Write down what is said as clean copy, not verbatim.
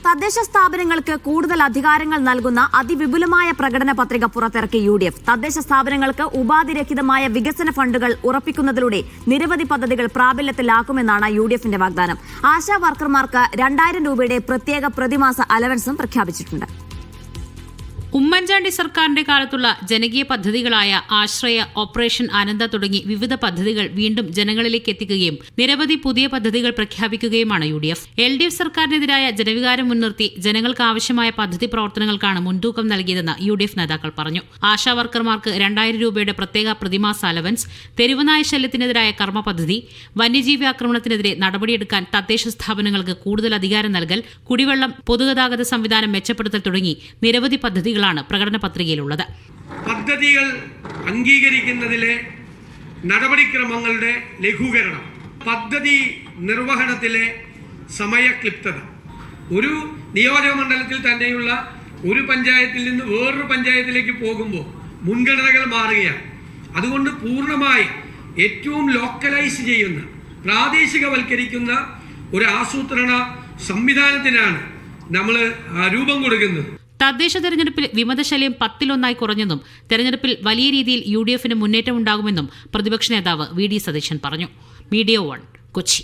തദ്ദേശ സ്ഥാപനങ്ങൾക്ക് കൂടുതൽ അധികാരങ്ങൾ നൽകുന്ന അതിവിപുലമായ പ്രകടന പത്രിക പുറത്തിറക്കി UDF. തദ്ദേശ സ്ഥാപനങ്ങൾക്ക് ഉപാധിരഹിതമായ വികസന ഫണ്ടുകൾ ഉറപ്പിക്കുന്നതിലൂടെ നിരവധി പദ്ധതികൾ പ്രാബല്യത്തിലാക്കുമെന്നാണ് UDFന്റെ വാഗ്ദാനം. ആശാ വർക്കർമാർക്ക് 2000 രൂപയുടെ പ്രത്യേക പ്രതിമാസ അലവൻസും പ്രഖ്യാപിച്ചിട്ടുണ്ട്. ഉമ്മൻചാണ്ടി സർക്കാരിന്റെ കാലത്തുള്ള ജനകീയ പദ്ധതികളായ ആശ്രയ, ഓപ്പറേഷൻ ആനന്ദ തുടങ്ങി വിവിധ പദ്ധതികൾ വീണ്ടും ജനങ്ങളിലേക്ക് എത്തിക്കുകയും നിരവധി പുതിയ പദ്ധതികൾ പ്രഖ്യാപിക്കുകയുമാണ് UDF. LDF സർക്കാരിനെതിരായ ജനവികാരം മുൻനിർത്തി ജനങ്ങൾക്ക് ആവശ്യമായ പദ്ധതി പ്രവർത്തനങ്ങൾക്കാണ് മുൻതൂക്കം നൽകിയതെന്ന് UDF നേതാക്കൾ പറഞ്ഞു. ആശാ വർക്കർമാർക്ക് 2000 രൂപയുടെ പ്രത്യേക പ്രതിമാസ അലവൻസ്, തെരുവുനായ ശല്യത്തിനെതിരായ കർമ്മ പദ്ധതി, വന്യജീവി ആക്രമണത്തിനെതിരെ നടപടിയെടുക്കാൻ തദ്ദേശ സ്ഥാപനങ്ങൾക്ക് കൂടുതൽ അധികാരം നൽകൽ, കുടിവെള്ളം, പൊതുഗതാഗത സംവിധാനം മെച്ചപ്പെടുത്തൽ തുടങ്ങി നിരവധി പദ്ധതികൾ പ്രകടന പത്രികയിലുള്ളത്. പദ്ധതികൾ അംഗീകരിക്കുന്നതിലെ നടപടിക്രമങ്ങളുടെ ലഘൂകരണം, പദ്ധതി നിർവഹണത്തിലെ സമയക്ലിപ്തത, ഒരു നിയോജകമണ്ഡലത്തിൽ തന്നെയുള്ള ഒരു പഞ്ചായത്തിൽ നിന്ന് വേറൊരു പഞ്ചായത്തിലേക്ക് പോകുമ്പോൾ മുൻഗണനകൾ മാറുകയാണ്. അതുകൊണ്ട് പൂർണ്ണമായി ഏറ്റവും ലോക്കലൈസ് ചെയ്യുന്ന, പ്രാദേശികവൽക്കരിക്കുന്ന ഒരു ആസൂത്രണ സംവിധാനത്തിനാണ് നമ്മൾ രൂപം കൊടുക്കുന്നത്. തദ്ദേശ തെരഞ്ഞെടുപ്പിൽ വിമതശല്യം 10-1 കുറഞ്ഞെന്നും തെരഞ്ഞെടുപ്പിൽ വലിയ രീതിയിൽ UDFന് മുന്നേറ്റമുണ്ടാകുമെന്നും പ്രതിപക്ഷ നേതാവ് VD സതീശൻ പറഞ്ഞു. മീഡിയ 1 കൊച്ചി.